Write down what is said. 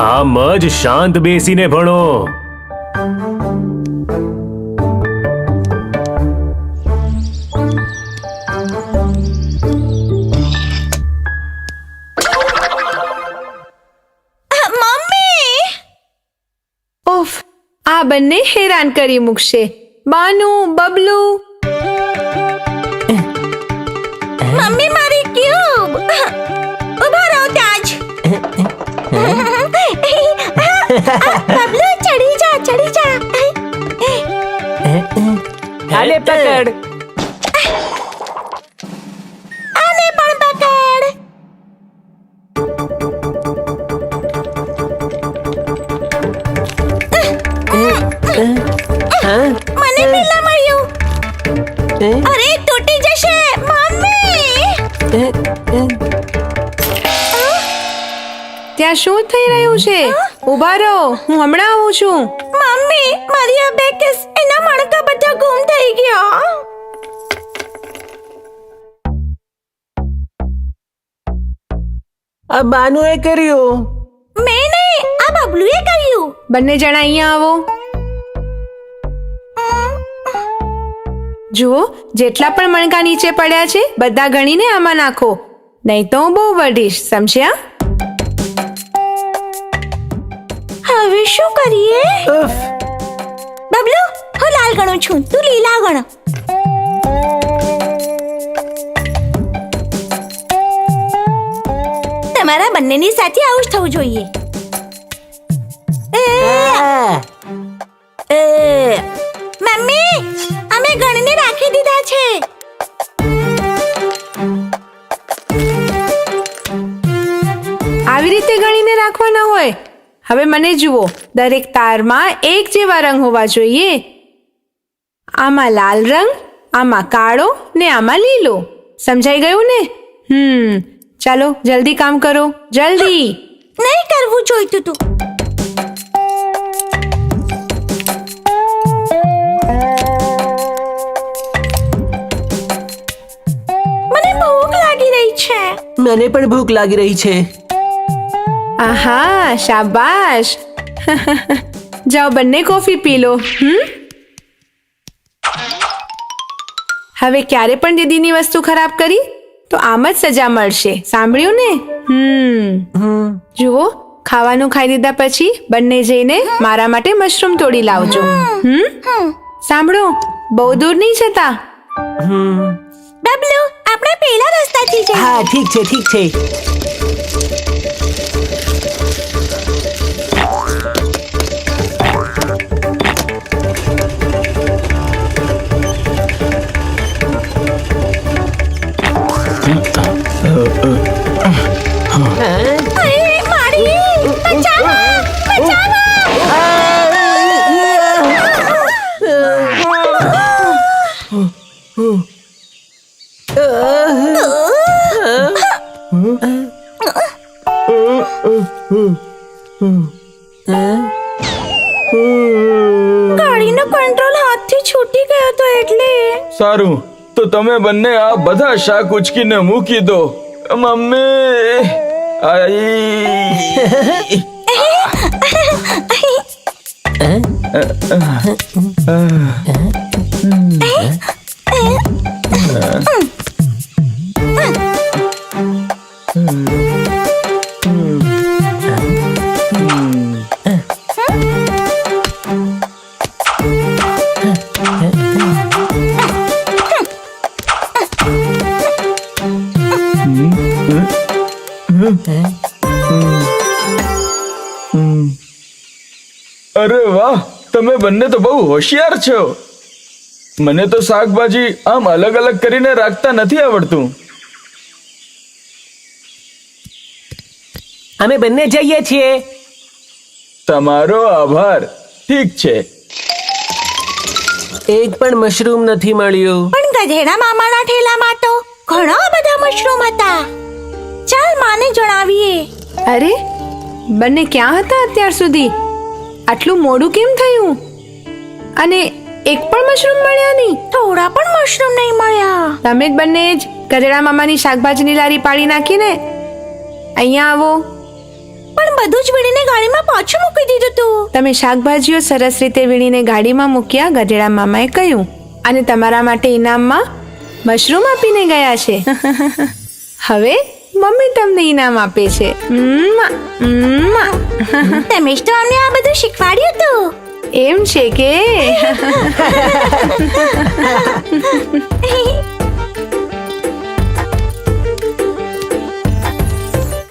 આમ જ શાંત બેસીને ભણો. ઉફ, આ બંને હેરાન કરી મૂકશે. બાનુ, બબલુ. મમ્મી મારી ક્યુબ ઉભા રહો ત્યાં જ. બબલુ ચડી જા ચડી જા. આલે પકડ. આને પણ પકડ. મને પેલા મળ્યું. અરે તૂટી જશે મમ્મી. ત્યાં શું થઈ રહ્યું છે? ઊભા રહો, હું હમણાં આવું છું. મમ્મી મારી આ બેકેસ એના મણકા બધા ગુમ થઈ ગયા. આ બાનુએ કર્યું. મેં નહીં, આ બબલુએ કર્યું. બંને જણા અહીંયા આવો. જુઓ, જેટલા પણ મણકા નીચે પડ્યા છે બધા ગણીને આમાં નાખો, નહીં તો હું બહુ વઢીશ, સમજ્યા? હવે શું કરીએ? બબલુ હું લાલ ગણું છું, તું લીલા ગણ. તમારા બંનેની સાથે આવું જ થવું જોઈએ. મમ્મી અમે ગણીને રાખી દીધા છે. આવી રીતે ગણીને રાખવાના હોય. હવે મને જુઓ, દરેક તારમાં એક જેવા રંગ હોવા જોઈએ. આમાં લાલ રંગ, આમાં કાળો ને આમાં લીલો. સમજાઈ ગયું ને? ચાલો જલ્દી કામ કરો, જલ્દી. નહીં કરવું જોઈતું તું. મને ભૂખ લાગી રહી છે. મને પણ ભૂખ લાગી રહી છે. આહા, શાબાશ. જાઓ બંને કોફી પી લો. હવે ક્યારે પણ દીદીની વસ્તુ ખરાબ કરી તો આમ જ સજા મળશે, સાંભળ્યું ને? જુઓ, ખાવાનું ખાઈ દીધા પછી બંને જઈને મારા માટે મશરૂમ તોડી લાવજો. સાંભળો, બહુ દૂર નહીં જતા. બબલુ આપણે પેલા રસ્તાથી જઈએ. હા ઠીક છે ઠીક છે. ગાડીનો કંટ્રોલ હાથથી છૂટી ગયો તો એટલે. સારું, તો તમે બંને આ બધા શાક ઉચકીને મૂકી દો. Mummy I. અરે વાહ, તમે બંને તો બહુ હોશિયાર છો. મને તો શાકભાજી આમ અલગ અલગ કરીને રાખતા નથી આવડતું. અમે બંને જઈએ છીએ. તમારો આભાર. ઠીક છે. એક પણ મશરૂમ નથી મળ્યું. પણ ગધેડા મામાના ઠેલામાં તો ઘણા બધા મશરૂમ હતા. ચાલ માને જણાવીએ. અરે, બંને ક્યાં હતા અત્યાર સુધી? આટલું મોડું કેમ થયું? અને એક પણ મશરૂમ મળ્યા નહીં? થોડા પણ મશરૂમ નહીં મળ્યા. તમે જ બંને જ ગધેડા મામાની શાકભાજીની લારી પાડી નાખીને. અહીંયા આવો. પણ બધું જ વીણીને ગાડીમાં પાછું મૂકી દીધું તું. તમે શાકભાજીઓ સરસ રીતે વીણીને ગાડીમાં મૂક્યા, ગધેડા મામાએ કહ્યું, અને તમારા માટે ઇનામમાં મશરૂમ આપીને ગયા છે. હવે મમ્મી તમને ઇનામ આપે છે. મ્મા, મ્મા. તમે જ તો અમને આ બધું શીખવાડ્યું તું. એમ છે કે